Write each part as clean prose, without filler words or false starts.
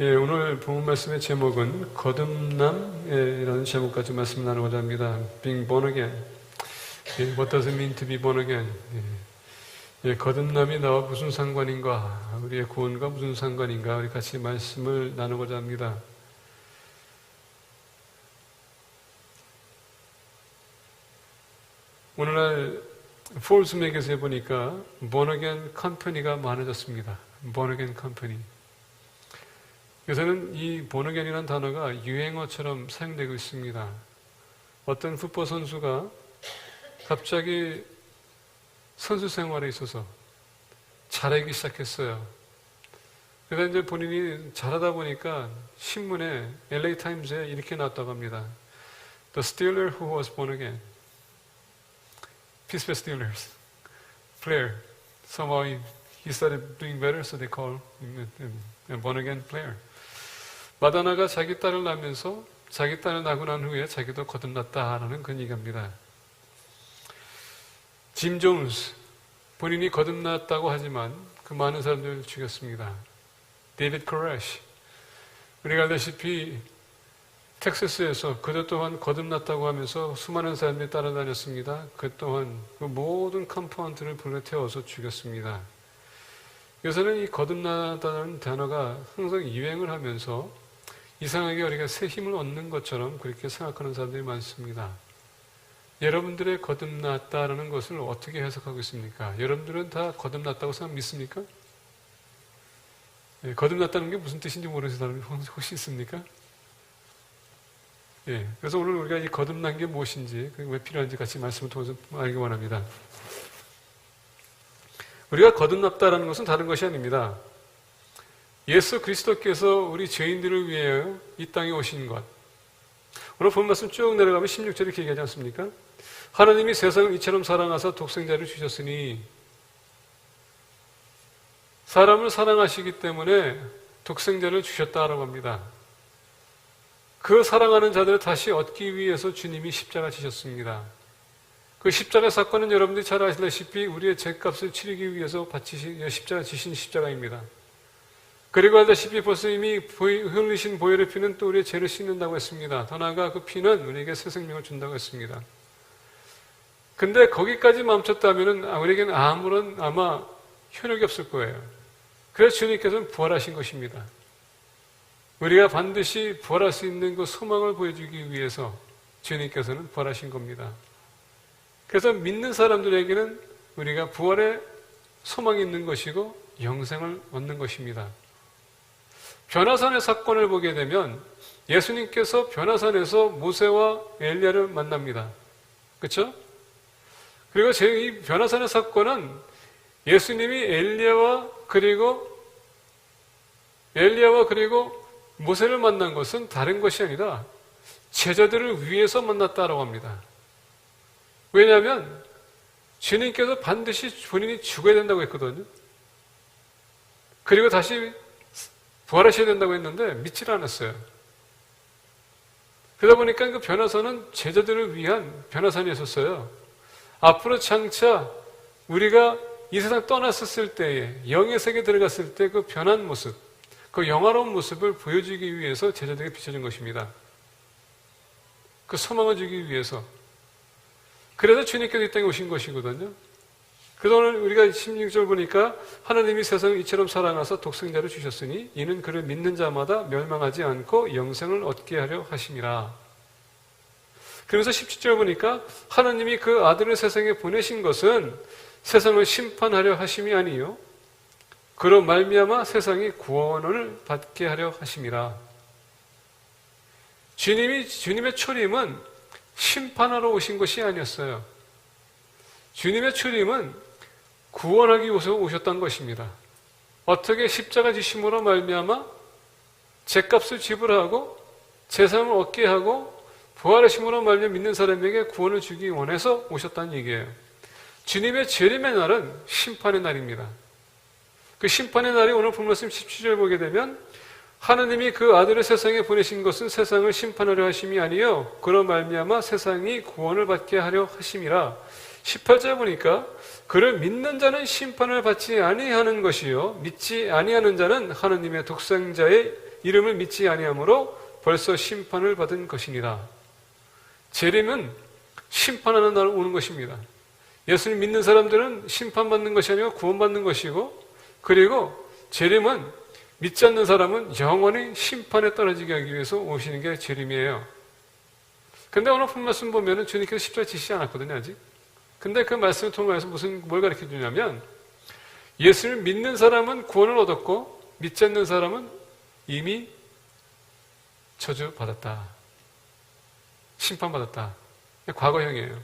예, 오늘 본문 말씀의 제목은 거듭남이라는 제목까지 말씀 나누고자 합니다. Being born again. 예, What does it mean to be born again? 예, 거듭남이 나와 무슨 상관인가? 우리의 구원과 무슨 상관인가? 우리 같이 말씀을 나누고자 합니다. 오늘날 폴스 매거진에 보니까 born again 컴퍼니가 많아졌습니다. born again 컴퍼니. 요새는 이 born again이라는 단어가 유행어처럼 사용되고 있습니다. 어떤 풋볼 선수가 갑자기 선수 생활에 있어서 잘하기 시작했어요. 그래서 이제 본인이 잘하다 보니까 신문에 LA 타임즈에 이렇게 나왔다고 합니다. The Steeler who was born again. Pittsburgh Steelers player. Somehow he started doing better, so they call him a born again player. 마다나가 자기 딸을 낳으면서 자기 딸을 낳고 난 후에 자기도 거듭났다라는 그런 얘기입니다. 짐 존스, 본인이 거듭났다고 하지만 그 많은 사람들을 죽였습니다. 데이비드 코레시, 우리가 알다시피 텍사스에서 그도 또한 거듭났다고 하면서 수많은 사람들이 따라다녔습니다. 그 또한 그 모든 컴파운드를 불러태워서 죽였습니다. 요새는 이 거듭나다는 단어가 항상 유행을 하면서 이상하게 우리가 새 힘을 얻는 것처럼 그렇게 생각하는 사람들이 많습니다. 여러분들의 거듭났다라는 것을 어떻게 해석하고 있습니까? 여러분들은 다 거듭났다고 믿습니까? 예, 거듭났다는 게 무슨 뜻인지 모르는 사람이 혹시 있습니까? 예, 그래서 오늘 우리가 이 거듭난 게 무엇인지, 왜 필요한지 같이 말씀을 통해서 알기 원합니다. 우리가 거듭났다라는 것은 다른 것이 아닙니다. 예수 그리스도께서 우리 죄인들을 위해 이 땅에 오신 것. 오늘 본 말씀 쭉 내려가면 16절에 이렇게 얘기하지 않습니까? 하나님이 세상을 이처럼 사랑하사 독생자를 주셨으니 사람을 사랑하시기 때문에 독생자를 주셨다라고 합니다. 그 사랑하는 자들을 다시 얻기 위해서 주님이 십자가 지셨습니다. 그 십자가 사건은 여러분들이 잘 아시다시피 우리의 죄값을 치르기 위해서 십자가 지신 십자가입니다. 그리고 알다시피 벌써 이미 흘리신 보혈의 피는 또 우리의 죄를 씻는다고 했습니다. 더 나아가 그 피는 우리에게 새 생명을 준다고 했습니다. 근데 거기까지 멈췄다면 우리에게는 아무런 아마 효력이 없을 거예요. 그래서 주님께서는 부활하신 것입니다. 우리가 반드시 부활할 수 있는 그 소망을 보여주기 위해서 주님께서는 부활하신 겁니다. 그래서 믿는 사람들에게는 우리가 부활의 소망이 있는 것이고 영생을 얻는 것입니다. 변화산의 사건을 보게 되면 예수님께서 변화산에서 모세와 엘리야를 만납니다. 그렇죠? 그리고 이 변화산의 사건은 예수님이 엘리야와 그리고 모세를 만난 것은 다른 것이 아니라 제자들을 위해서 만났다라고 합니다. 왜냐하면 주님께서 반드시 본인이 죽어야 된다고 했거든요. 그리고 다시 부활하셔야 된다고 했는데 믿질 않았어요. 그러다 보니까 그 변화산은 제자들을 위한 변화산이었어요. 앞으로 장차 우리가 이 세상 떠났었을 때에 영의 세계에 들어갔을 때 그 변한 모습, 그 영화로운 모습을 보여주기 위해서 제자들에게 비춰진 것입니다. 그 소망을 주기 위해서. 그래서 주님께서 이 땅에 오신 것이거든요. 그래서 오늘 우리가 16절 보니까 하나님이 세상을 이처럼 사랑하사 독생자를 주셨으니 이는 그를 믿는 자마다 멸망하지 않고 영생을 얻게 하려 하심이라. 그러면서 17절 보니까 하나님이 그 아들을 세상에 보내신 것은 세상을 심판하려 하심이 아니요 그로 말미암아 세상이 구원을 받게 하려 하심이라. 주님의 초림은 심판하러 오신 것이 아니었어요. 주님의 초림은 구원하기 위해서 오셨던 것입니다. 어떻게 십자가 지심으로 말미암아 죄값을 지불하고 재산을 얻게 하고 부활하심으로 말미암아 믿는 사람에게 구원을 주기 원해서 오셨다는 얘기예요. 주님의 재림의 날은 심판의 날입니다. 그 심판의 날이 오늘 본 말씀 17절 보게 되면 하나님이 그 아들을 세상에 보내신 것은 세상을 심판하려 하심이 아니요 그로 말미암아 세상이 구원을 받게 하려 하심이라. 18절 보니까 그를 믿는 자는 심판을 받지 아니하는 것이요 믿지 아니하는 자는 하나님의 독생자의 이름을 믿지 아니하므로 벌써 심판을 받은 것이니라. 재림은 심판하는 날 오는 것입니다. 예수님 믿는 사람들은 심판받는 것이 아니고 구원받는 것이고, 그리고 재림은 믿지 않는 사람은 영원히 심판에 떨어지게 하기 위해서 오시는 게 재림이에요. 근데 오늘 본 말씀 보면은 주님께서 십자가 지시지 않았거든요, 아직. 근데 그 말씀을 통해서 뭘 가르쳐 주냐면, 예수를 믿는 사람은 구원을 얻었고, 믿지 않는 사람은 이미 저주받았다. 심판받았다. 과거형이에요.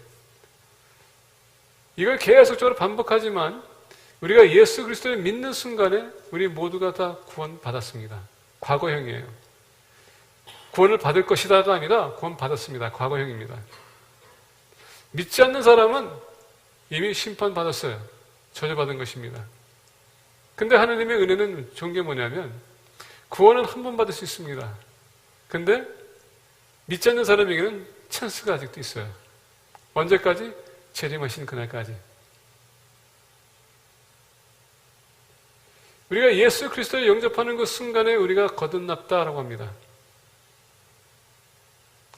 이걸 계속적으로 반복하지만 우리가 예수 그리스도를 믿는 순간에 우리 모두가 다 구원받았습니다. 과거형이에요. 구원을 받을 것이다가 아니라 구원받았습니다. 과거형입니다. 믿지 않는 사람은 이미 심판받았어요. 저주받은 것입니다. 근데 하나님의 은혜는 좋은 게 뭐냐면 구원은 한 번 받을 수 있습니다. 근데 믿지 않는 사람에게는 찬스가 아직도 있어요. 언제까지? 재림하신 그날까지. 우리가 예수 그리스도를 영접하는 그 순간에 우리가 거듭났다라고 합니다.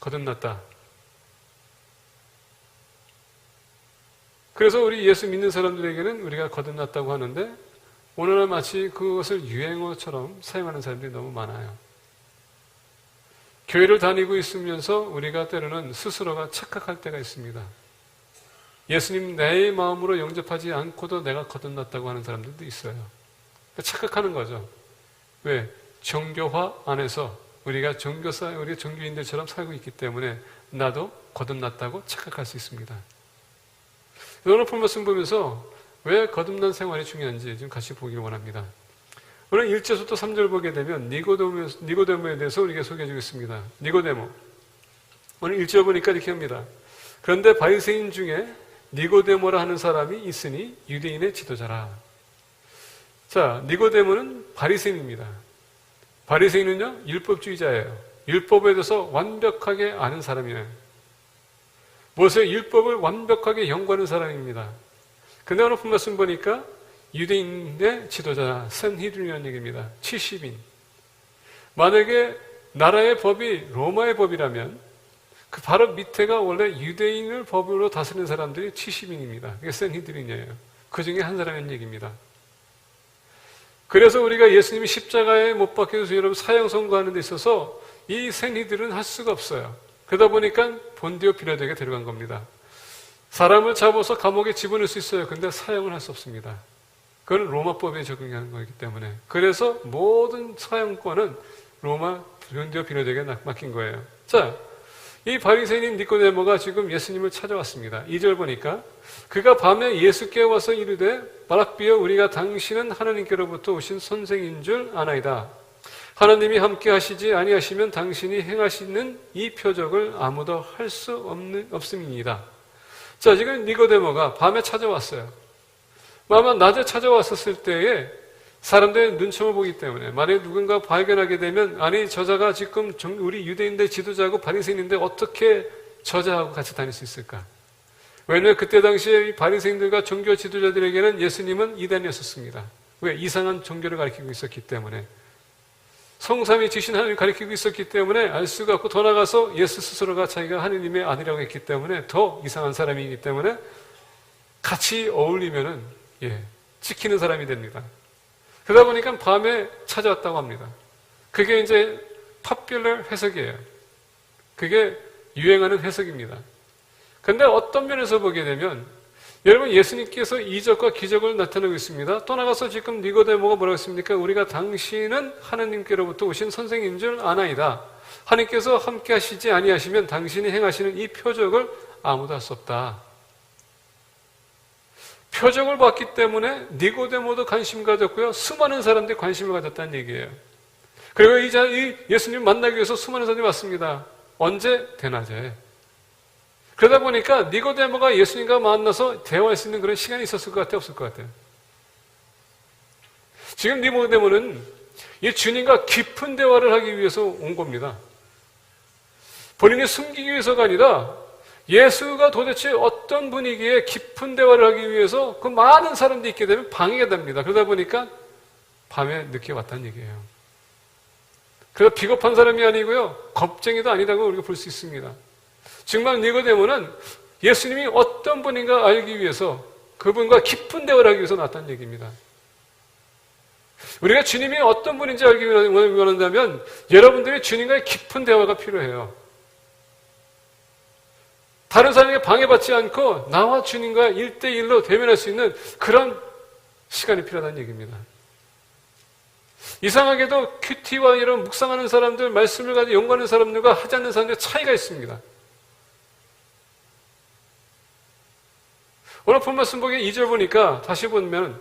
거듭났다. 그래서 우리 예수 믿는 사람들에게는 우리가 거듭났다고 하는데 오늘날 마치 그것을 유행어처럼 사용하는 사람들이 너무 많아요. 교회를 다니고 있으면서 우리가 때로는 스스로가 착각할 때가 있습니다. 예수님 내 마음으로 영접하지 않고도 내가 거듭났다고 하는 사람들도 있어요. 착각하는 거죠. 왜? 정교화 안에서 우리가 정교인들처럼 살고 있기 때문에 나도 거듭났다고 착각할 수 있습니다. 오늘 본 말씀 보면서 왜 거듭난 생활이 중요한지 좀 같이 보길 원합니다. 오늘 1절부터 3절 보게 되면 니고데모에 대해서 우리가 소개해 주겠습니다. 니고데모. 오늘 1절 보니까 이렇게 합니다. 그런데 바리새인 중에 니고데모라 하는 사람이 있으니 유대인의 지도자라. 자, 니고데모는 바리새인입니다. 바리새인은요, 율법주의자예요. 율법에 대해서 완벽하게 아는 사람이에요. 모세의 율법을 완벽하게 연구하는 사람입니다. 근데 오늘 본 말씀 보니까 유대인의 지도자, 산헤드린이라는 얘기입니다. 70인. 만약에 나라의 법이 로마의 법이라면 그 바로 밑에가 원래 유대인을 법으로 다스리는 사람들이 70인입니다. 그게 산헤드린이에요. 그 중에 한 사람의 얘기입니다. 그래서 우리가 예수님이 십자가에 못 박혀서 여러분 사형 선고하는 데 있어서 이 산헤드린은 할 수가 없어요. 그러다 보니까 본디오 빌라도에게 데려간 겁니다. 사람을 잡아서 감옥에 집어넣을 수 있어요. 근데 사형을 할 수 없습니다. 그건 로마법에 적용하는 거기 때문에. 그래서 모든 사형권은 로마 본디오 빌라도에게 맡긴 거예요. 자, 이 바리새인인 니고데모가 지금 예수님을 찾아왔습니다. 2절 보니까 그가 밤에 예수께 와서 이르되 바락비여 우리가 당신은 하나님께로부터 오신 선생인 줄 아나이다. 하나님이 함께 하시지 아니하시면 당신이 행하시는 이 표적을 아무도 할 수 없음이니이다. 자, 지금 니고데모가 밤에 찾아왔어요. 아마 낮에 찾아왔었을 때에 사람들의 눈총을 보기 때문에 만약에 누군가 발견하게 되면 아니 저자가 지금 우리 유대인들 지도자고 바리새인인데 어떻게 저자하고 같이 다닐 수 있을까? 왜냐하면 그때 당시에 이 바리새인들과 종교 지도자들에게는 예수님은 이단이었었습니다. 왜? 이상한 종교를 가르치고 있었기 때문에. 성삼위 지신 하나님을 가르치고 있었기 때문에 알 수가 없고 더 나가서 예수 스스로가 자기가 하느님의 아들이라고 했기 때문에 더 이상한 사람이기 때문에 같이 어울리면은 지키는 사람이 됩니다. 그러다 보니까 밤에 찾아왔다고 합니다. 그게 이제 팝퓰러 해석이에요. 그게 유행하는 해석입니다. 근데 어떤 면에서 보게 되면 여러분 예수님께서 이적과 기적을 나타내고 있습니다. 또 나가서 지금 니고데모가 뭐라고 했습니까? 우리가 당신은 하나님께로부터 오신 선생인 줄 아나이다. 하나님께서 함께 하시지 아니하시면 당신이 행하시는 이 표적을 아무도 할 수 없다. 표적을 봤기 때문에 니고데모도 관심 가졌고요. 수많은 사람들이 관심을 가졌다는 얘기예요. 그리고 이 예수님 만나기 위해서 수많은 사람들이 왔습니다. 언제? 대낮에. 그러다 보니까 니고데모가 예수님과 만나서 대화할 수 있는 그런 시간이 있었을 것 같아요? 없을 것 같아요? 지금 니고데모는 이 주님과 깊은 대화를 하기 위해서 온 겁니다. 본인이 숨기기 위해서가 아니라 예수가 도대체 어떤 분위기에 깊은 대화를 하기 위해서 그 많은 사람들이 있게 되면 방해가 됩니다. 그러다 보니까 밤에 늦게 왔다는 얘기예요. 그래서 비겁한 사람이 아니고요, 겁쟁이도 아니라고 우리가 볼 수 있습니다. 정말 니고데모는 예수님이 어떤 분인가 알기 위해서 그분과 깊은 대화를 하기 위해서 나왔다는 얘기입니다. 우리가 주님이 어떤 분인지 알기 원한다면 여러분들이 주님과의 깊은 대화가 필요해요. 다른 사람에게 방해받지 않고 나와 주님과 1대1로 대면할 수 있는 그런 시간이 필요하다는 얘기입니다. 이상하게도 큐티와 이런 묵상하는 사람들, 말씀을 가지고 연구하는 사람들과 하지 않는 사람들의 차이가 있습니다. 오늘 본 말씀 보기 2절 보니까 다시 보면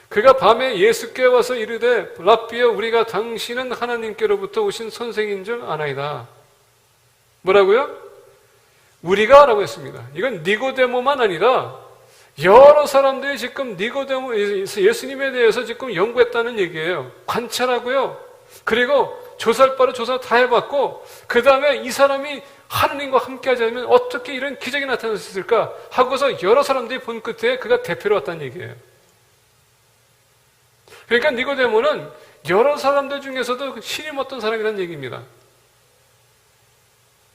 그가 밤에 예수께 와서 이르되 랍비여 우리가 당신은 하나님께로부터 오신 선생인 줄 아나이다. 뭐라고요? 우리가 라고 했습니다. 이건 니고데모만 아니라 여러 사람들이 지금 니고데모 예수님에 대해서 지금 연구했다는 얘기예요. 관찰하고요. 그리고 조사할 바로 조사 다 해봤고 그 다음에 이 사람이 하느님과 함께 하지 않으면 어떻게 이런 기적이 나타날 수 있을까 하고서 여러 사람들이 본 끝에 그가 대표로 왔다는 얘기예요. 그러니까 니고데모는 여러 사람들 중에서도 신임 어떤 사람이라는 얘기입니다.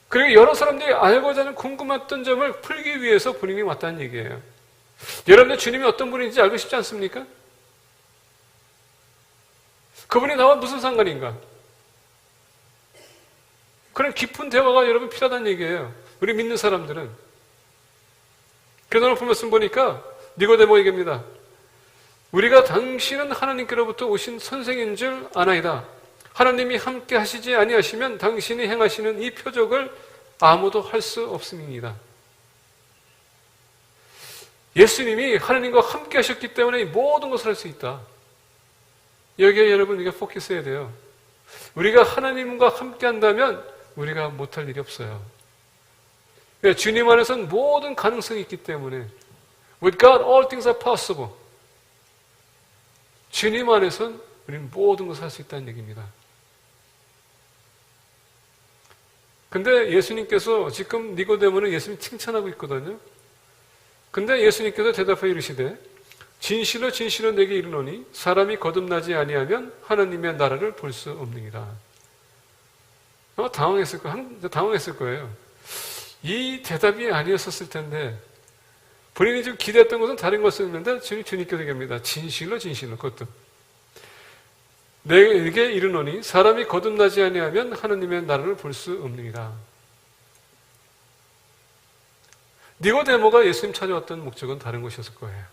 그리고 여러 사람들이 알고자 하는 궁금했던 점을 풀기 위해서 본인이 왔다는 얘기예요. 여러분들 주님이 어떤 분인지 알고 싶지 않습니까? 그분이 나와 무슨 상관인가? 그런 깊은 대화가 여러분 필요하다는 얘기예요. 우리 믿는 사람들은. 그래서 오늘 말씀 보니까 니고데모 얘기입니다. 우리가 당신은 하나님께로부터 오신 선생인 줄 아나이다. 하나님이 함께 하시지 아니하시면 당신이 행하시는 이 표적을 아무도 할 수 없음입니다. 예수님이 하나님과 함께 하셨기 때문에 모든 것을 할 수 있다. 여기에 여러분 우리가 포커스해야 돼요. 우리가 하나님과 함께 한다면 우리가 못할 일이 없어요. 주님 안에서는 모든 가능성이 있기 때문에 With God all things are possible. 주님 안에서는 우리는 모든 것을 할 수 있다는 얘기입니다. 근데 예수님께서 지금 니고데모는 예수님 칭찬하고 있거든요. 근데 예수님께서 대답하여 이르시되 진실로 진실로 내게 이르노니 사람이 거듭나지 아니하면 하나님의 나라를 볼 수 없느니라. 당황했을 거예요. 이 대답이 아니었었을 텐데 본인이 지금 기대했던 것은 다른 것이었는데 주님께서 얘기합니다. 진실로 진실로 그것도 내게 이르노니 사람이 거듭나지 아니하면 하나님의 나라를 볼 수 없느니라. 니고데모가 예수님 찾아왔던 목적은 다른 것이었을 거예요.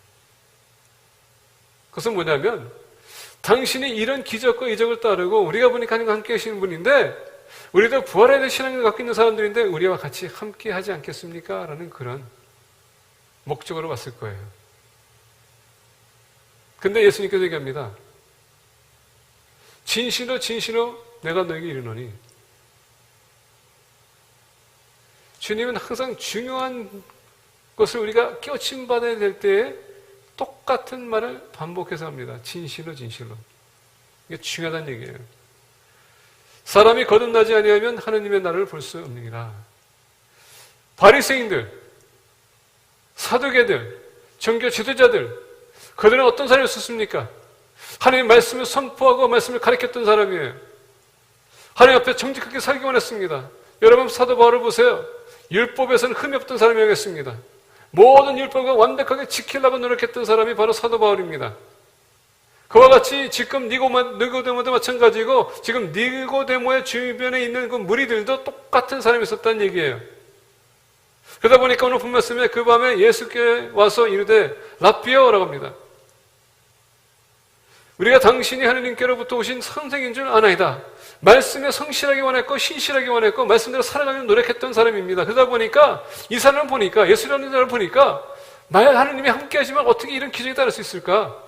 그것은 뭐냐면 당신이 이런 기적과 이적을 따르고 우리가 보니까 하나님과 함께 하시는 분인데 우리도 부활에 대한 신앙을 갖고 있는 사람들인데 우리와 같이 함께 하지 않겠습니까? 라는 그런 목적으로 왔을 거예요. 근데 예수님께서 얘기합니다. 진실로 진실로 내가 너에게 이르노니. 주님은 항상 중요한 것을 우리가 깨우침 받아야 될 때에 똑같은 말을 반복해서 합니다. 진실로 진실로. 이게 중요하다는 얘기예요. 사람이 거듭나지 아니하면 하느님의 나라를 볼 수 없느니라. 바리새인들, 사두개들, 종교 지도자들, 그들은 어떤 사람이었습니까? 하나님의 말씀을 선포하고 말씀을 가르쳤던 사람이에요. 하나님 앞에 정직하게 살기만 했습니다. 여러분 사도 바울을 보세요. 율법에서는 흠이 없던 사람이었습니다. 모든 율법을 완벽하게 지키려고 노력했던 사람이 바로 사도 바울입니다. 그와 같이 지금 니고데모도 마찬가지고 지금 니고데모의 주변에 있는 그 무리들도 똑같은 사람이 있었다는 얘기예요. 그러다 보니까 오늘 본 말씀에 그 밤에 예수께 와서 이르되 랍비여라고 합니다. 우리가 당신이 하나님께로부터 오신 선생인 줄 아나이다. 말씀에 성실하게 원했고 신실하게 원했고 말씀대로 살아가려고 노력했던 사람입니다. 그러다 보니까 이 사람을 보니까 예수라는 사람을 보니까 하나님이 함께 하시면 어떻게 이런 기적이 따를 수 있을까?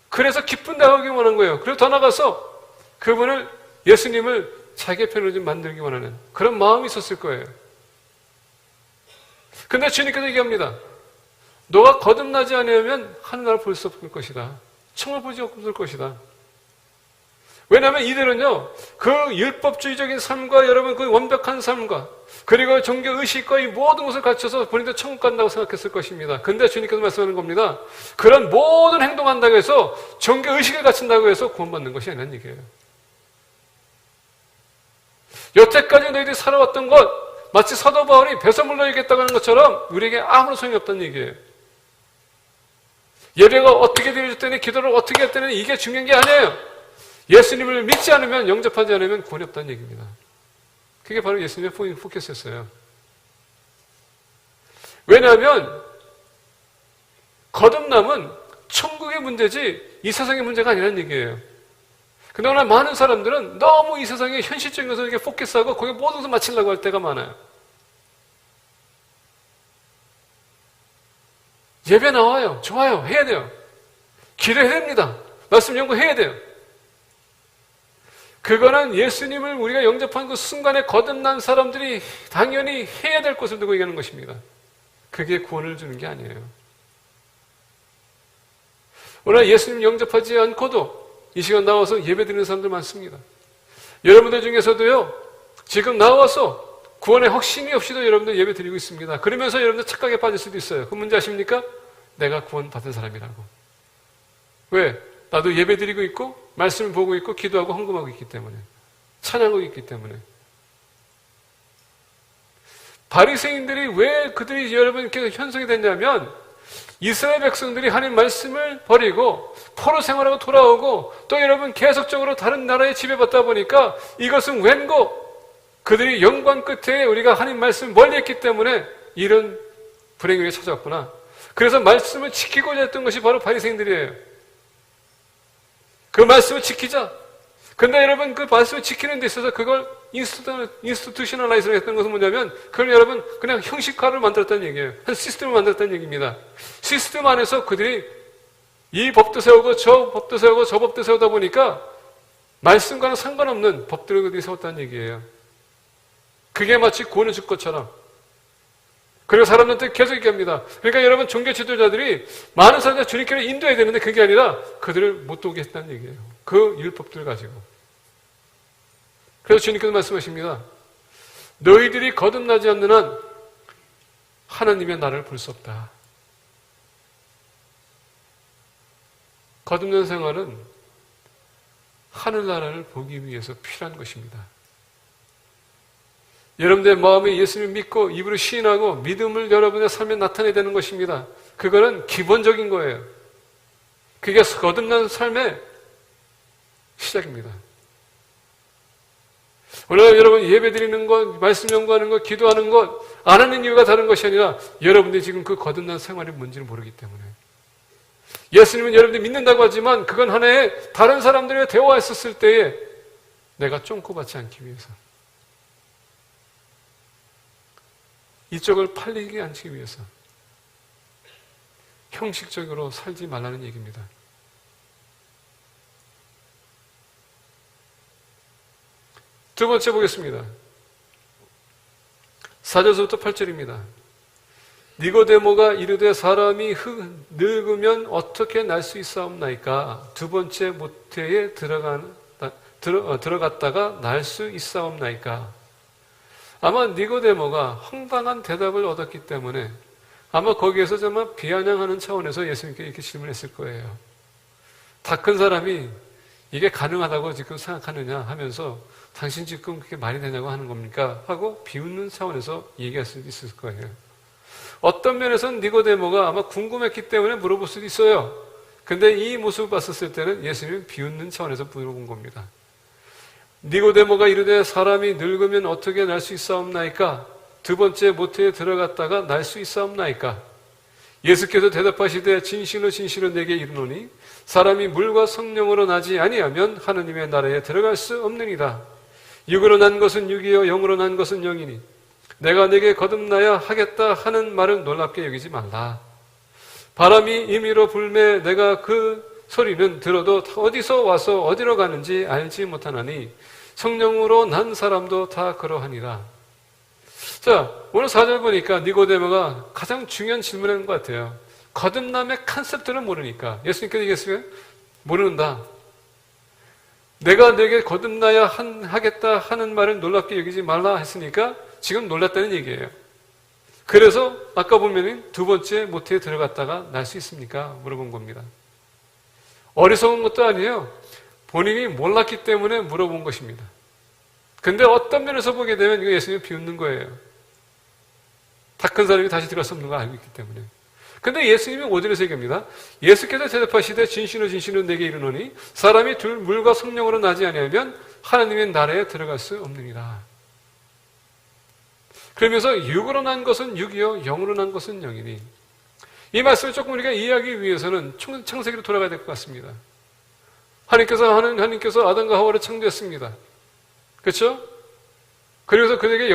그래서 기쁜 대화하기 원한 거예요. 그리고 더 나가서 그분을 예수님을 자기의 편으로 좀 만들기 원하는 그런 마음이 있었을 거예요. 근데 주님께서 얘기합니다. 너가 거듭나지 않으면 하늘나라를 볼 수 없을 것이다. 청을 보지 없을 것이다. 왜냐하면 이들은요, 그 율법주의적인 삶과 여러분 그 완벽한 삶과 그리고 종교 의식과 이 모든 것을 갖춰서 본인도 천국 간다고 생각했을 것입니다. 근데 주님께서 말씀하는 겁니다. 그런 모든 행동한다고 해서 종교 의식을 갖춘다고 해서 구원받는 것이 아니라는 얘기예요. 여태까지 너희들이 살아왔던 것, 마치 사도 바울이 배서 물러야겠다고 하는 것처럼 우리에게 아무런 소용이 없다는 얘기예요. 예배가 어떻게 드려졌더니, 기도를 어떻게 했더니 이게 중요한 게 아니에요. 예수님을 믿지 않으면, 영접하지 않으면 구원이 없다는 얘기입니다. 그게 바로 예수님의 포커스였어요. 왜냐하면 거듭남은 천국의 문제지 이 세상의 문제가 아니라는 얘기예요. 그러나 많은 사람들은 너무 이 세상의 현실적인 것을 이렇게 포커스하고 거기에 모든 것을 맞추려고 할 때가 많아요. 예배 나와요. 좋아요. 해야 돼요. 기도해야 됩니다. 말씀 연구해야 돼요. 그거는 예수님을 우리가 영접한 그 순간에 거듭난 사람들이 당연히 해야 될 것을 두고 얘기하는 것입니다. 그게 구원을 주는 게 아니에요. 오늘 예수님 영접하지 않고도 이 시간 나와서 예배 드리는 사람들 많습니다. 여러분들 중에서도요, 지금 나와서 구원의 확신이 없이도 여러분들 예배 드리고 있습니다. 그러면서 여러분들 착각에 빠질 수도 있어요. 그 문제 아십니까? 내가 구원 받은 사람이라고. 왜? 나도 예배 드리고 있고, 말씀을 보고 있고, 기도하고 헌금하고 있기 때문에. 찬양하고 있기 때문에. 바리새인들이 왜 그들이 여러분 이렇게 현성이 됐냐면, 이스라엘 백성들이 하나님 말씀을 버리고 포로 생활하고 돌아오고 또 여러분 계속적으로 다른 나라에 지배받다 보니까 이것은 웬고 그들이 영광 끝에 우리가 하나님 말씀을 멀리했기 때문에 이런 불행이 우리가 찾아왔구나. 그래서 말씀을 지키고자 했던 것이 바로 바리새인들이에요. 그 말씀을 지키자. 근데 여러분 그 말씀을 지키는 데 있어서 그걸 인스티튜셔널라이즈를 했던 것은 뭐냐면 그걸 여러분 그냥 형식화를 만들었다는 얘기예요. 한 시스템을 만들었다는 얘기입니다. 시스템 안에서 그들이 이 법도 세우고 저 법도 세우고 저 법도 세우다 보니까 말씀과는 상관없는 법들을 그들이 세웠다는 얘기예요. 그게 마치 구원을 줄 것처럼. 그리고 사람들한테 계속 얘기합니다. 그러니까 여러분 종교 지도자들이 많은 사람들 주님께로 인도해야 되는데 그게 아니라 그들을 못 오게 했다는 얘기예요. 그 율법들을 가지고. 그래서 주님께서 말씀하십니다. 너희들이 거듭나지 않는 한 하나님의 나라를 볼 수 없다. 거듭난 생활은 하늘나라를 보기 위해서 필요한 것입니다. 여러분들의 마음에 예수님을 믿고 입으로 시인하고 믿음을 여러분의 삶에 나타내야 되는 것입니다. 그거는 기본적인 거예요. 그게 거듭난 삶의 시작입니다. 오늘 여러분 예배 드리는 것, 말씀 연구하는 것, 기도하는 것, 안 하는 이유가 다른 것이 아니라 여러분들이 지금 그 거듭난 생활이 뭔지를 모르기 때문에. 예수님은 여러분들이 믿는다고 하지만 그건 하나의 다른 사람들과 대화했었을 때에 내가 쫑코받지 않기 위해서. 이쪽을 팔리게 않기 위해서. 형식적으로 살지 말라는 얘기입니다. 두 번째 보겠습니다. 4절부터 8절입니다. 니고데모가 이르되 사람이 늙으면 어떻게 날 수 있사옵나이까? 두 번째 모태에 들어갔다가 날 수 있사옵나이까? 아마 니고데모가 황당한 대답을 얻었기 때문에 아마 거기에서 정말 비아냥하는 차원에서 예수님께 이렇게 질문했을 거예요. 다 큰 사람이 이게 가능하다고 지금 생각하느냐 하면서 당신 지금 그게 말이 되냐고 하는 겁니까? 하고 비웃는 차원에서 얘기할 수도 있을 거예요. 어떤 면에서는 니고데모가 아마 궁금했기 때문에 물어볼 수도 있어요. 근데 이 모습을 봤었을 때는 예수님이 비웃는 차원에서 물어본 겁니다. 니고데모가 이르되 사람이 늙으면 어떻게 날 수 있사옵나이까? 두 번째 모태에 들어갔다가 날 수 있사옵나이까? 예수께서 대답하시되 진실로 진실로 내게 이르노니 사람이 물과 성령으로 나지 아니하면 하느님의 나라에 들어갈 수 없느니라. 육으로 난 것은 육이요 영으로 난 것은 영이니 내가 내게 거듭나야 하겠다 하는 말을 놀랍게 여기지 말라. 바람이 임의로 불매 내가 그 소리는 들어도 어디서 와서 어디로 가는지 알지 못하나니 성령으로 난 사람도 다 그러하니라. 자, 오늘 4절 보니까 니고데모가 가장 중요한 질문을 한 것 같아요. 거듭남의 컨셉들을 모르니까. 예수님께서 얘기했어요. 모른다. 내가 내게 거듭나야 하겠다 하는 말을 놀랍게 여기지 말라 했으니까 지금 놀랐다는 얘기예요. 그래서 아까 보면은 두 번째 모태에 들어갔다가 날 수 있습니까? 물어본 겁니다. 어리석은 것도 아니에요. 본인이 몰랐기 때문에 물어본 것입니다. 근데 어떤 면에서 보게 되면 이거 예수님을 비웃는 거예요. 다 큰 사람이 다시 들어갈 수 없는 걸 알고 있기 때문에. 근데 예수님이 5절에서 얘기합니다. 예수께서 대답하시되 진실로 내게 이르노니 사람이 둘 물과 성령으로 나지 아니하면 하나님의 나라에 들어갈 수 없느니라. 그러면서 육으로 난 것은 육이요 영으로 난 것은 영이니. 이 말씀을 조금 우리가 이해하기 위해서는 창세기로 돌아가야 될 것 같습니다. 하나님께서 아담과 하와를 창조했습니다. 그렇죠? 그리고서 그에게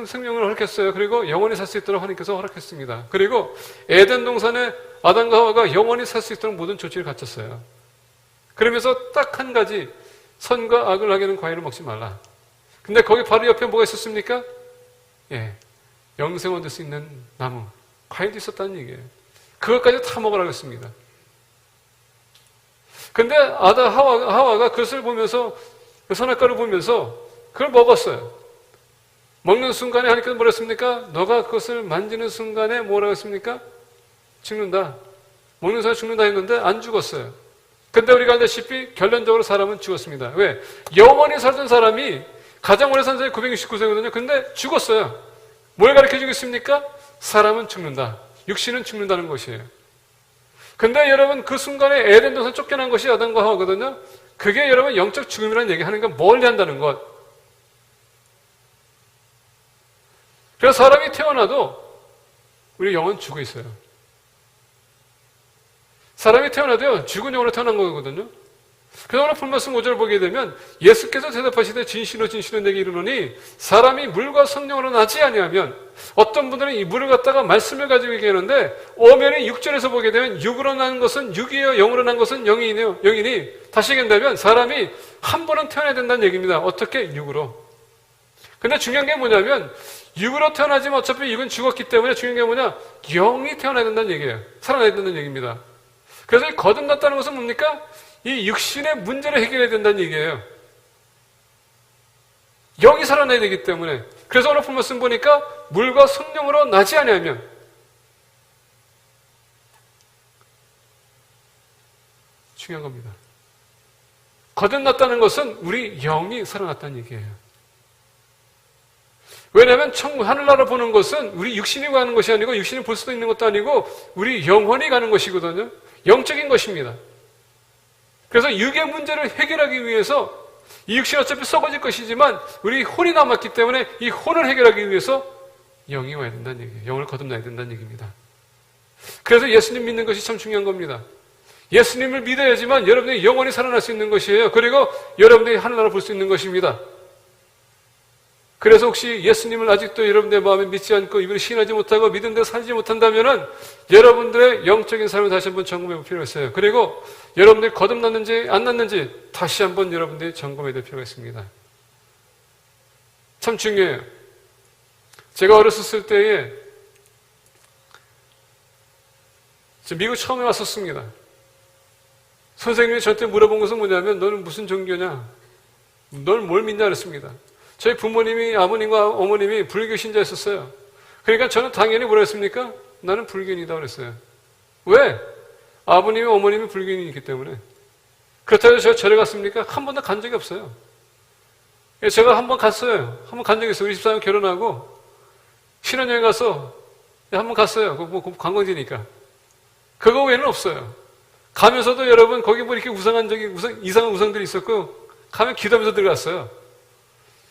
생명을 허락했어요. 그리고 영원히 살 수 있도록 하나님께서 허락했습니다. 그리고 에덴 동산에 아담과 하와가 영원히 살 수 있도록 모든 조치를 갖췄어요. 그러면서 딱 한 가지, 선과 악을 하게 하는 과일을 먹지 말라. 근데 거기 바로 옆에 뭐가 있었습니까? 예, 영생을 얻을 수 있는 나무, 과일도 있었다는 얘기예요. 그것까지 다 먹으라고 했습니다. 근데 하와가 그것을 보면서, 그 선악과를 보면서 그걸 먹었어요. 먹는 순간에 하나님께서 뭐라 했습니까? 너가 그것을 만지는 순간에 뭐라고 했습니까? 죽는다. 먹는 순간에 죽는다 했는데 안 죽었어요. 근데 우리가 알다시피 결론적으로 사람은 죽었습니다. 왜? 영원히 살던 사람이 가장 오래 산 사람이 969세거든요. 근데 죽었어요. 뭘 가르쳐주고 있습니까? 사람은 죽는다. 육신은 죽는다는 것이에요. 근데 여러분 그 순간에 에덴 동산 쫓겨난 것이 아담과 하와거든요. 그게 여러분 영적 죽음이라는 얘기하는 건 멀리 한다는 것. 그래서 사람이 태어나도 우리 영은 죽어 있어요. 사람이 태어나도요, 죽은 영으로 태어난 거거든요. 그래서 오늘 본말씀 5절 보게 되면 예수께서 대답하시되 진실로 내게 이르노니 사람이 물과 성령으로 나지 아니하면, 어떤 분들은 이 물을 갖다가 말씀을 가지고 얘기하는데 오면이 6절에서 보게 되면 육으로 난 것은 육이요 영으로 난 것은 영이니 다시 얘기한다면 사람이 한 번은 태어나야 된다는 얘기입니다. 어떻게? 육으로. 근데 중요한 게 뭐냐면 육으로 태어나지만 어차피 육은 죽었기 때문에 중요한 게 뭐냐? 영이 태어나야 된다는 얘기예요. 살아나야 된다는 얘기입니다. 그래서 이 거듭났다는 것은 뭡니까? 이 육신의 문제를 해결해야 된다는 얘기예요. 영이 살아나야 되기 때문에. 그래서 오늘 말씀 보니까 물과 성령으로 나지 아니하면, 중요한 겁니다. 거듭났다는 것은 우리 영이 살아났다는 얘기예요. 왜냐하면 하늘나라 보는 것은 우리 육신이 가는 것이 아니고, 육신이 볼 수도 있는 것도 아니고 우리 영혼이 가는 것이거든요. 영적인 것입니다. 그래서 육의 문제를 해결하기 위해서, 이 육신이 어차피 썩어질 것이지만 우리 혼이 남았기 때문에 이 혼을 해결하기 위해서 영이 와야 된다는 얘기예요. 영을 거듭나야 된다는 얘기입니다. 그래서 예수님 믿는 것이 참 중요한 겁니다. 예수님을 믿어야지만 여러분의 영혼이 살아날 수 있는 것이에요. 그리고 여러분들이 하늘나라 볼 수 있는 것입니다. 그래서 혹시 예수님을 아직도 여러분들의 마음에 믿지 않고 이분을 신하지 못하고 믿은 데 살지 못한다면은 여러분들의 영적인 삶을 다시 한번 점검해 볼 필요가 있어요. 그리고 여러분들이 거듭났는지 안 났는지 다시 한번 여러분들이 점검해야 될 필요가 있습니다. 참 중요해요. 제가 어렸을 때에 미국 처음에 왔었습니다. 선생님이 저한테 물어본 것은 뭐냐면 너는 무슨 종교냐? 넌 뭘 믿냐? 그랬습니다. 저희 부모님이, 아버님과 어머님이 불교 신자였었어요. 그러니까 저는 당연히 뭐라 했습니까? 나는 불교인이다 그랬어요. 왜? 아버님이 어머님이 불교인이기 때문에. 그렇다고 해서 제가 절에 갔습니까? 한 번도 간 적이 없어요. 제가 한 번 갔어요. 한 번 간 적이 있어요. 우리 집사람 결혼하고 신혼여행 가서 한 번 갔어요. 관광지니까. 그거 외에는 없어요. 가면서도 여러분 거기 뭐 이렇게 이상한 우상들이 있었고 가면 기도하면서 들어갔어요.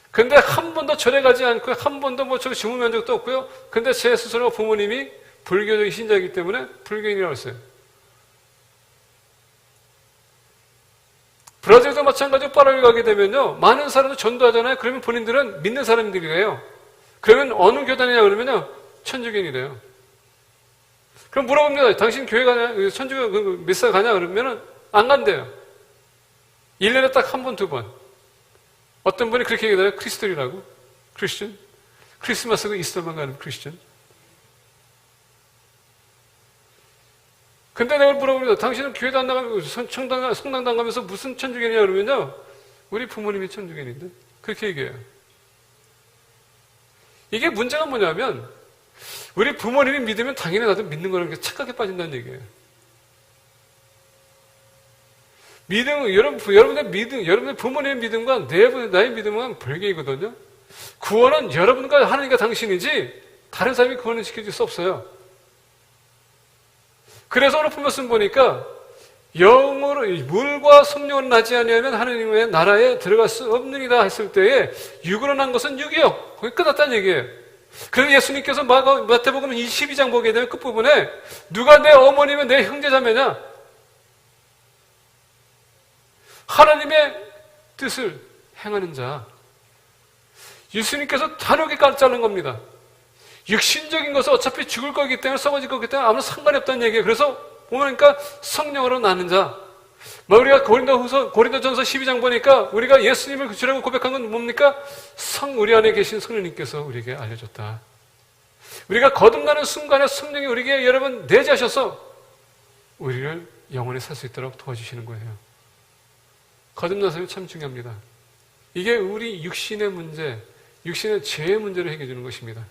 근데 한 번도 절에 가지 않고 한 번도 뭐 저기 주문한 적도 없고요. 근데 제 스스로 부모님이 불교적인 신자이기 때문에 불교인이라고 했어요. 브라질도 마찬가지로 파라과이 가게 되면요, 많은 사람들 전도하잖아요. 그러면 본인들은 믿는 사람들이래요. 그러면 어느 교단이냐 그러면요, 천주교인이래요. 그럼 물어봅니다. 당신 교회 가냐? 천주교 미사 가냐? 그러면은 안 간대요. 1년에 딱 한 번, 두 번. 어떤 분이 그렇게 얘기해요. 크리스토리라고. 크리스천. 크리스마스고 이스터만 가는 크리스천. 근데 내가 물어봅니다. 당신은 교회도 안 나가면, 성당도 안 가면서 무슨 천주교냐 그러면요, 우리 부모님이 천주교인인데. 그렇게 얘기해요. 이게 문제가 뭐냐면, 우리 부모님이 믿으면 당연히 나도 믿는 거라는 게 착각에 빠진다는 얘기예요. 여러분의 부모님의 믿음과 나의 믿음은 별개이거든요. 구원은 여러분과 하나님과 당신이지 다른 사람이 구원을 시켜줄 수 없어요. 그래서 오늘 말씀 보니까 영으로 물과 성령으로 나지 아니하면 하나님의 나라에 들어갈 수 없느니라 했을 때에 육으로 난 것은 육이요. 거기 끝났다는 얘기예요. 그래서 예수님께서 마태복음 22장 보게 되면 끝부분에 누가 내 어머니면 내 형제자매냐? 하나님의 뜻을 행하는 자. 예수님께서 단호하게 자른 겁니다. 육신적인 것은 어차피 죽을 거기 때문에 썩어질 거기 때문에 아무런 상관이 없다는 얘기예요. 그래서 보니까 성령으로 나는 자. 우리가 고린도전서 12장 보니까 우리가 예수님을 주라고 고백한 건 뭡니까? 우리 안에 계신 성령님께서 우리에게 알려줬다. 우리가 거듭나는 순간에 성령이 우리에게 여러분 내재하셔서 우리를 영원히 살 수 있도록 도와주시는 거예요. 거듭나서는 참 중요합니다. 이게 우리 육신의 문제, 육신의 죄의 문제를 해결해 주는 것입니다.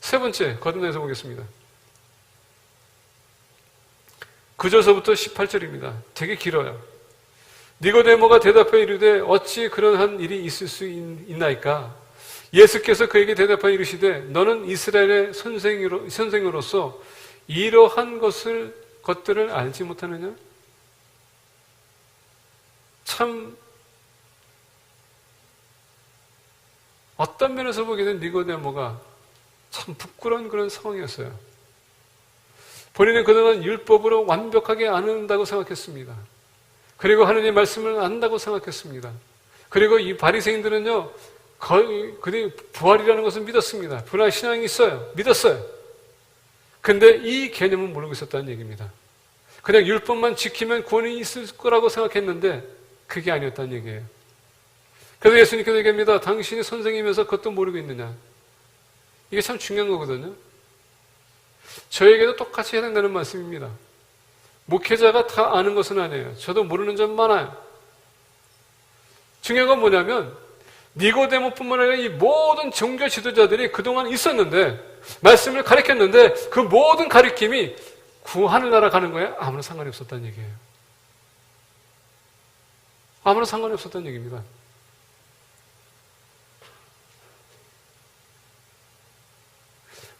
세 번째, 거듭나서 보겠습니다. 9절서부터 18절입니다. 되게 길어요. 니고데모가 대답하여 이르되 어찌 그러한 일이 있을 수 있나이까? 예수께서 그에게 대답하여 이르시되 너는 이스라엘의 선생으로서 이러한 것들을 알지 못하느냐? 참 어떤 면에서 보게 된 니고데모가 참 부끄러운 그런 상황이었어요. 본인은 그동안 율법으로 완벽하게 안다고 생각했습니다. 그리고 하느님의 말씀을 안다고 생각했습니다. 그리고 이 바리새인들은요, 그들이 부활이라는 것을 믿었습니다. 부활 신앙이 있어요. 믿었어요. 근데 이 개념은 모르고 있었다는 얘기입니다. 그냥 율법만 지키면 구원이 있을 거라고 생각했는데 그게 아니었다는 얘기예요. 그래서 예수님께서 얘기합니다. 당신이 선생이면서 그것도 모르고 있느냐. 이게 참 중요한 거거든요. 저에게도 똑같이 해당되는 말씀입니다. 목회자가 다 아는 것은 아니에요. 저도 모르는 점 많아요. 중요한 건 뭐냐면 니고데모뿐만 아니라 이 모든 종교 지도자들이 그동안 있었는데 말씀을 가르쳤는데 그 모든 가르침이 하늘나라 가는 거에 아무런 상관이 없었다는 얘기예요. 아무런 상관이 없었다는 얘기입니다.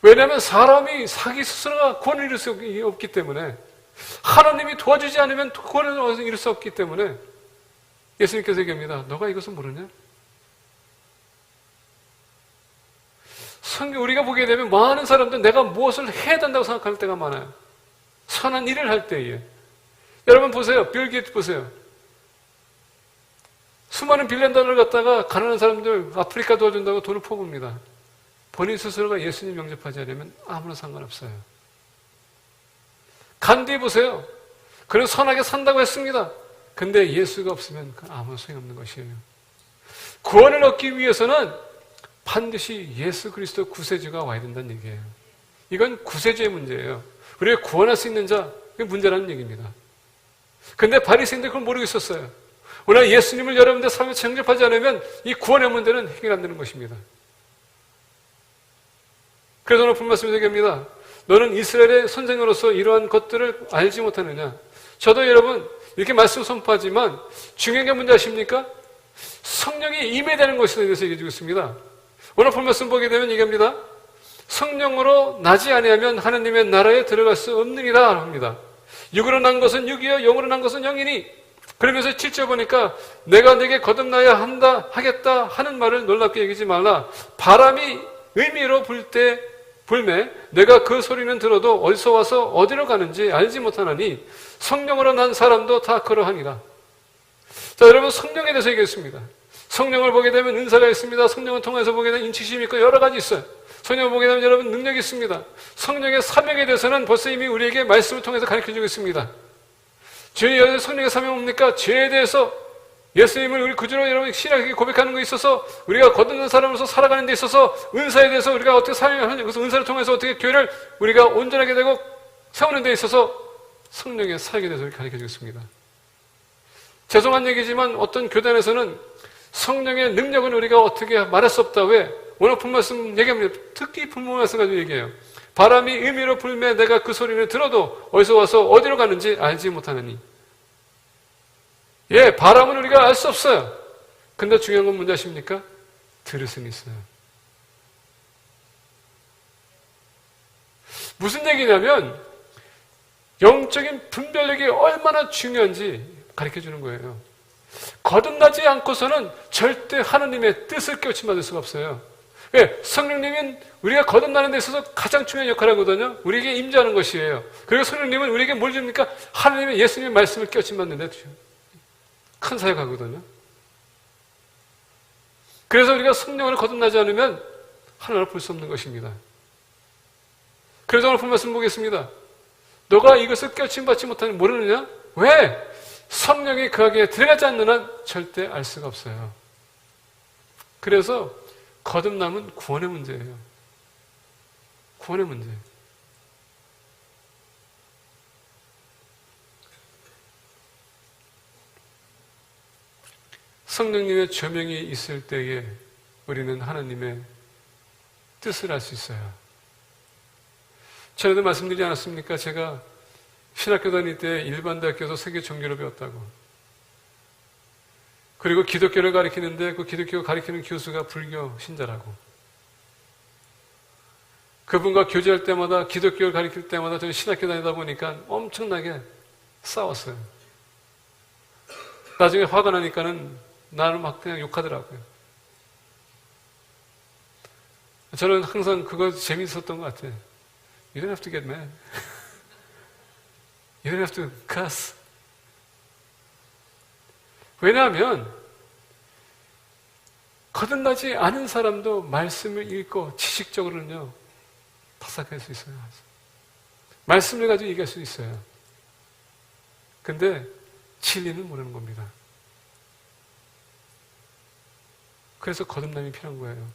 왜냐하면 사람이 자기 스스로가 구원을 이룰 수 없기 때문에 하나님이 도와주지 않으면 구원을 이룰 수 없기 때문에 예수님께서 얘기합니다. 너가 이것을 모르냐? 우리가 보게 되면 많은 사람들 내가 무엇을 해야 된다고 생각할 때가 많아요. 선한 일을 할 때에. 여러분 보세요. 빌 게이츠 보세요. 수많은 빌리언달러를 갖다가 가난한 사람들 아프리카 도와준다고 돈을 퍼붓니다. 본인 스스로가 예수님 영접하지 않으면 아무런 상관없어요. 간디 보세요. 그는 선하게 산다고 했습니다. 근데 예수가 없으면 아무 소용없는 것이에요. 구원을 얻기 위해서는 반드시 예수 그리스도 구세주가 와야 된다는 얘기예요. 이건 구세주의 문제예요. 우리가 구원할 수 있는 자, 그게 문제라는 얘기입니다. 근데 바리새인들 그걸 모르고 있었어요. 오늘 예수님을 여러분들 삶에 영접하지 않으면 이 구원의 문제는 해결 안 되는 것입니다. 그래서 오늘 본 말씀 얘기합니다. 너는 이스라엘의 선생으로서 이러한 것들을 알지 못하느냐? 저도 여러분 이렇게 말씀 선포하지만 중요한 게 뭔지 아십니까? 성령이 임해되는 것에 대해서 얘기해 주고 있습니다. 오늘 본 말씀 보게 되면 얘기합니다. 성령으로 나지 아니하면 하나님의 나라에 들어갈 수 없느니라 합니다. 육으로 난 것은 육이요 영으로 난 것은 영이니. 그러면서 7절 보니까 내가 내게 거듭나야 하겠다 하는 말을 놀랍게 여기지 말라. 바람이 의미로 불매 내가 그 소리는 들어도 어디서 와서 어디로 가는지 알지 못하나니 성령으로 난 사람도 다 그러하니라. 자, 여러분 성령에 대해서 얘기했습니다. 성령을 보게 되면 은사가 있습니다. 성령을 통해서 보게 되면 인치심이 있고 여러 가지 있어요. 성령을 보게 되면 여러분 능력이 있습니다. 성령의 사명에 대해서는 벌써 이미 우리에게 말씀을 통해서 가르쳐주고 있습니다. 주의 성령의 사명은 뭡니까? 죄에 대해서 예수님을 우리 구주로 여러분 신앙하게 고백하는 것에 있어서 우리가 거듭난 사람으로서 살아가는 데 있어서 은사에 대해서 우리가 어떻게 사용하느냐, 그래서 은사를 통해서 어떻게 교회를 우리가 온전하게 되고 세우는 데 있어서 성령의 사역에 대해서 가르쳐주고 있습니다. 죄송한 얘기지만 어떤 교단에서는 성령의 능력은 우리가 어떻게 말할 수 없다. 왜? 오늘 본 말씀 얘기합니다. 특히 본문 말씀 가지고 얘기해요. 바람이 임의로 불매 내가 그 소리를 들어도 어디서 와서 어디로 가는지 알지 못하느니. 예, 바람은 우리가 알 수 없어요. 근데 중요한 건 뭔지 아십니까? 들을 수는 있어요. 무슨 얘기냐면 영적인 분별력이 얼마나 중요한지 가르쳐 주는 거예요. 거듭나지 않고서는 절대 하나님의 뜻을 깨우침받을 수가 없어요. 왜? 성령님은 우리가 거듭나는 데 있어서 가장 중요한 역할을 하거든요. 우리에게 임재하는 것이에요. 그리고 성령님은 우리에게 뭘 줍니까? 하나님의 예수님의 말씀을 깨우침받는 데 큰 사역하거든요. 그래서 우리가 성령을 거듭나지 않으면 하나님을 볼 수 없는 것입니다. 그래서 오늘 본 말씀 보겠습니다. 너가 이것을 깨우침받지 못하니 모르느냐? 왜? 성령이 그에게 들어가지 않는 한 절대 알 수가 없어요. 그래서 거듭남은 구원의 문제예요. 구원의 문제. 성령님의 조명이 있을 때에 우리는 하나님의 뜻을 알 수 있어요. 전에도 말씀드리지 않았습니까? 제가 신학교 다닐 때 일반 대학교에서 세계 종교를 배웠다고. 그리고 기독교를 가르치는데 그 기독교 가르치는 교수가 불교 신자라고. 그분과 교제할 때마다 기독교를 가르칠 때마다 저는 신학교 다니다 보니까 엄청나게 싸웠어요. 나중에 화가 나니까는 나를 막 그냥 욕하더라고요. 저는 항상 그거 재밌었던 것 같아요. You don't have to get mad. You don't have to cuss. 왜냐하면 거듭나지 않은 사람도 말씀을 읽고 지식적으로는요 파삭할 수 있어요. 말씀을 가지고 얘기할 수 있어요. 근데 진리는 모르는 겁니다. 그래서 거듭남이 필요한 거예요.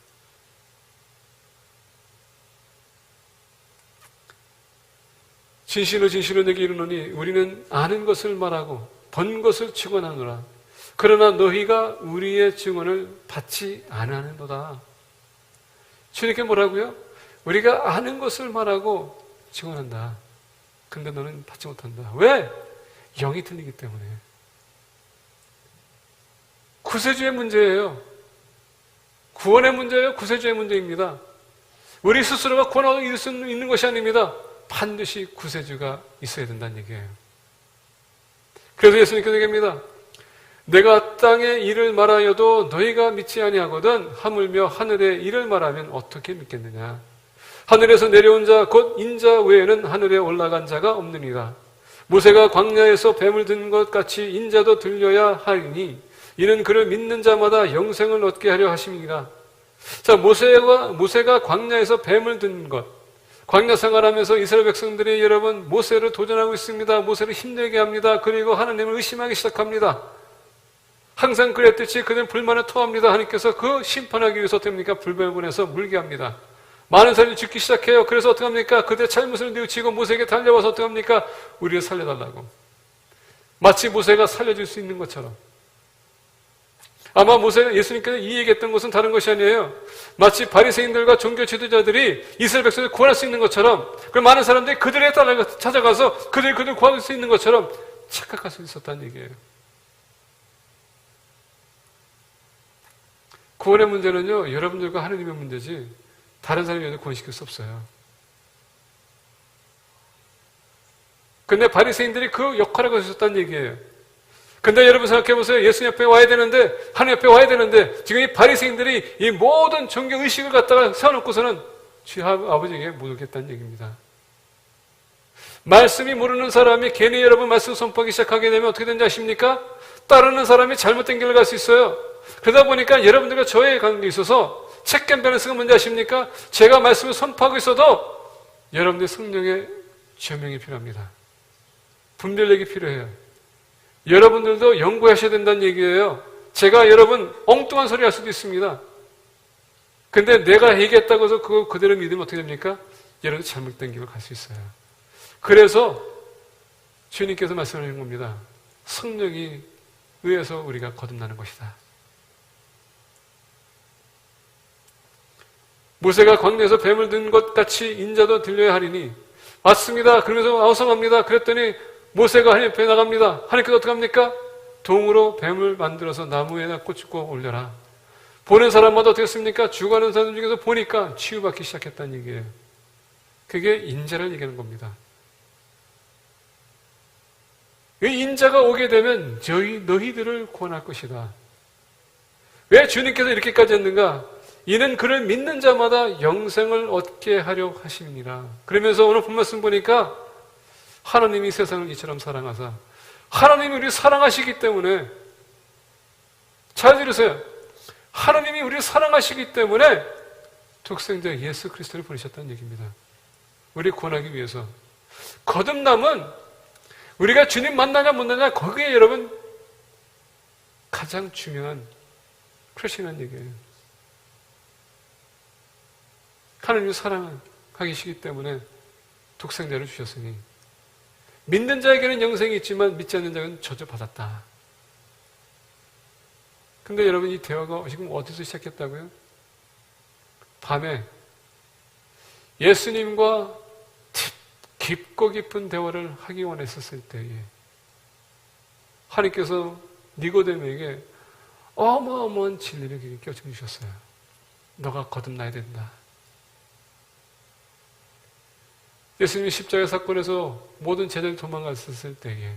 진실로 진실로 내게 이르노니 우리는 아는 것을 말하고 본 것을 증언하노라. 그러나 너희가 우리의 증언을 받지 아니하는도다. 주님께 뭐라고요? 우리가 아는 것을 말하고 증언한다. 근데 너는 받지 못한다. 왜? 영이 틀리기 때문에. 구세주의 문제예요. 구원의 문제예요. 구세주의 문제입니다. 우리 스스로가 구원을 이룰 수 있는 것이 아닙니다. 반드시 구세주가 있어야 된다는 얘기예요. 그래서 예수님께서 얘기합니다. 내가 땅의 일을 말하여도 너희가 믿지 아니하거든 하물며 하늘의 일을 말하면 어떻게 믿겠느냐. 하늘에서 내려온 자 곧 인자 외에는 하늘에 올라간 자가 없느니라. 모세가 광야에서 뱀을 든 것 같이 인자도 들려야 하리니 이는 그를 믿는 자마다 영생을 얻게 하려 하심이니라. 자, 모세가 광야에서 뱀을 든 것. 광야 생활하면서 이스라엘 백성들이 여러분 모세를 도전하고 있습니다. 모세를 힘들게 합니다. 그리고 하나님을 의심하기 시작합니다. 항상 그랬듯이 그들은 불만을 토합니다. 하나님께서 그 심판하기 위해서 어떻게 합니까? 불뱀을 보내서 물게 합니다. 많은 사람이 죽기 시작해요. 그래서 어떻게 합니까? 그들의 잘못을 뉘우치고 모세에게 달려와서 어떻게 합니까? 우리를 살려달라고. 마치 모세가 살려줄 수 있는 것처럼. 아마 예수님께서 이 얘기했던 것은 다른 것이 아니에요. 마치 바리새인들과 종교 지도자들이 이스라엘 백성을 구원할 수 있는 것처럼, 그리고 많은 사람들이 그들에 따라 찾아가서 그들 구할 수 있는 것처럼 착각할 수 있었다는 얘기예요. 구원의 문제는요, 여러분들과 하느님의 문제지 다른 사람이 구원시킬 수 없어요. 근데 바리새인들이 그 역할을 하고 있었다는 얘기예요. 근데 여러분 생각해보세요. 예수 옆에 와야 되는데, 하나님 옆에 와야 되는데, 지금 이 바리새인들이 이 모든 종교 의식을 갖다가 세워놓고서는 주의 아버지에게 못 오겠다는 얘기입니다. 말씀이 모르는 사람이 괜히 여러분 말씀 선포하기 시작하게 되면 어떻게 되는지 아십니까? 따르는 사람이 잘못된 길을 갈 수 있어요. 그러다 보니까 여러분들과 저의 관계에 있어서 체크 앤 밸런스가 뭔지 아십니까? 제가 말씀을 선포하고 있어도 여러분들의 성령의 조명이 필요합니다. 분별력이 필요해요. 여러분들도 연구하셔야 된다는 얘기예요. 제가 여러분 엉뚱한 소리 할 수도 있습니다. 근데 내가 얘기했다고 해서 그거 그대로 믿으면 어떻게 됩니까? 여러분도 잘못된 길을 갈 수 있어요. 그래서 주님께서 말씀하신 겁니다. 성령이 의해서 우리가 거듭나는 것이다. 모세가 광야에서 뱀을 든 것 같이 인자도 들려야 하리니 맞습니다. 그러면서 아우성합니다. 그랬더니 모세가 하나님 앞에 나갑니다. 하나님께서 어떻게 합니까? 동으로 뱀을 만들어서 나무에다 꽂고 올려라. 보는 사람마다 어떻게 했습니까? 죽어가는 사람 중에서 보니까 치유받기 시작했다는 얘기예요. 그게 인자를 얘기하는 겁니다. 이 인자가 오게 되면 너희들을 구원할 것이다. 왜 주님께서 이렇게까지 했는가? 이는 그를 믿는 자마다 영생을 얻게 하려 하심이니라. 그러면서 오늘 본 말씀 보니까 하나님이 세상을 이처럼 사랑하사, 하나님이 우리를 사랑하시기 때문에, 잘 들으세요. 하나님이 우리를 사랑하시기 때문에 독생자 예수 그리스도를 보내셨다는 얘기입니다. 우리 구원하기 위해서. 거듭남은 우리가 주님 만나냐 못 만나냐 거기에 여러분 가장 중요한 크러싱한 얘기예요. 하나님이 사랑하시기 때문에 독생자를 주셨으니 믿는 자에게는 영생이 있지만 믿지 않는 자는 저주받았다. 근데 여러분 이 대화가 지금 어디서 시작했다고요? 밤에 예수님과 깊고 깊은 대화를 하기 원했었을 때에 하나님께서 니고데모에게 어마어마한 진리를 껴주셨어요. 너가 거듭나야 된다. 예수님이 십자가 사건에서 모든 제자들이 도망갔었을 때에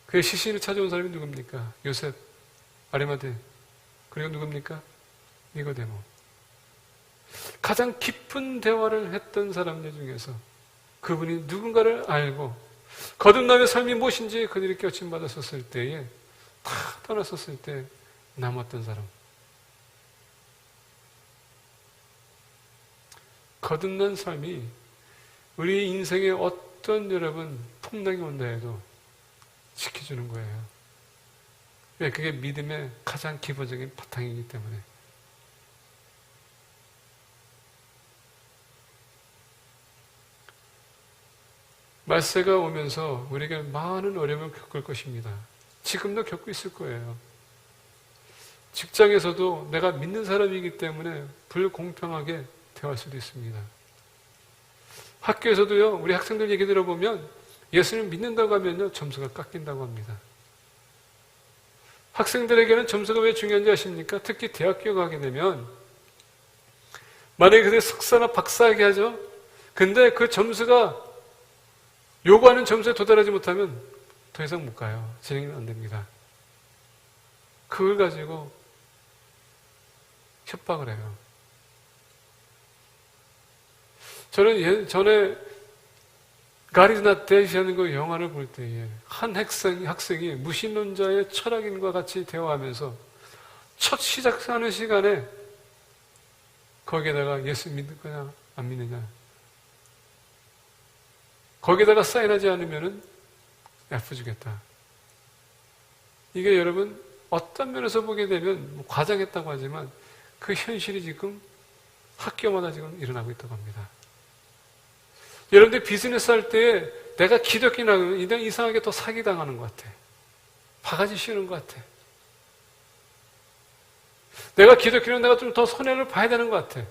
그의 시신을 찾아온 사람이 누굽니까? 요셉, 아리마대, 그리고 누굽니까? 니고데모. 가장 깊은 대화를 했던 사람들 중에서 그분이 누군가를 알고 거듭남의 삶이 무엇인지 그들이 깨우침받았었을 때에 다 떠났었을 때 남았던 사람. 거듭난 삶이 우리 인생에 어떤 여러분 풍랑이 온다 해도 지켜주는 거예요. 왜? 그게 믿음의 가장 기본적인 바탕이기 때문에. 말세가 오면서 우리에게 많은 어려움을 겪을 것입니다. 지금도 겪고 있을 거예요. 직장에서도 내가 믿는 사람이기 때문에 불공평하게 대할 수도 있습니다. 학교에서도요, 우리 학생들 얘기 들어보면 예수님 믿는다고 하면요, 점수가 깎인다고 합니다. 학생들에게는 점수가 왜 중요한지 아십니까? 특히 대학교 가게 되면 만약에 그들 석사나 박사하게 하죠? 근데 그 점수가 요구하는 점수에 도달하지 못하면 더 이상 못 가요. 진행이 안 됩니다. 그걸 가지고 협박을 해요. 저는 전에 가리나 데시하는 그 영화를 볼 때에 한 학생이 무신론자의 철학인과 같이 대화하면서 첫 시작하는 시간에 거기에다가 예수 믿을 거냐 안 믿느냐 거기에다가 사인하지 않으면은 F 주겠다. 이게 여러분 어떤 면에서 보게 되면 뭐 과장했다고 하지만 그 현실이 지금 학교마다 지금 일어나고 있다고 합니다. 여러분들 비즈니스 할 때 내가 기독교 나가면 이상하게 더 사기당하는 것 같아. 바가지 씌우는 것 같아. 내가 기독교는 내가 좀 더 손해를 봐야 되는 것 같아.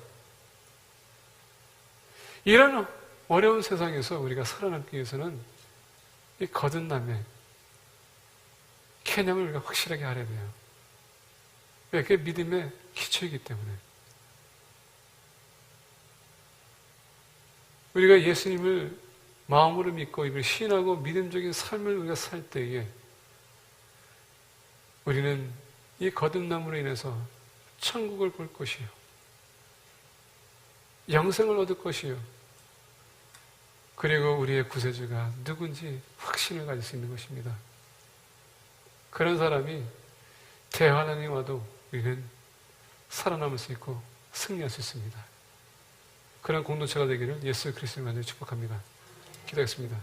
이런 어려운 세상에서 우리가 살아남기 위해서는 이 거듭남의 개념을 우리가 확실하게 알아야 돼요. 왜? 그게 믿음의 기초이기 때문에. 우리가 예수님을 마음으로 믿고 이걸 신하고 믿음적인 삶을 우리가 살 때에 우리는 이 거듭남으로 인해서 천국을 볼 것이요. 영생을 얻을 것이요. 그리고 우리의 구세주가 누군지 확신을 가질 수 있는 것입니다. 그런 사람이 대환란이 와도 우리는 살아남을 수 있고 승리할 수 있습니다. 그런 공동체가 되기를 예수 그리스도의 이름으로 축복합니다. 기도하겠습니다.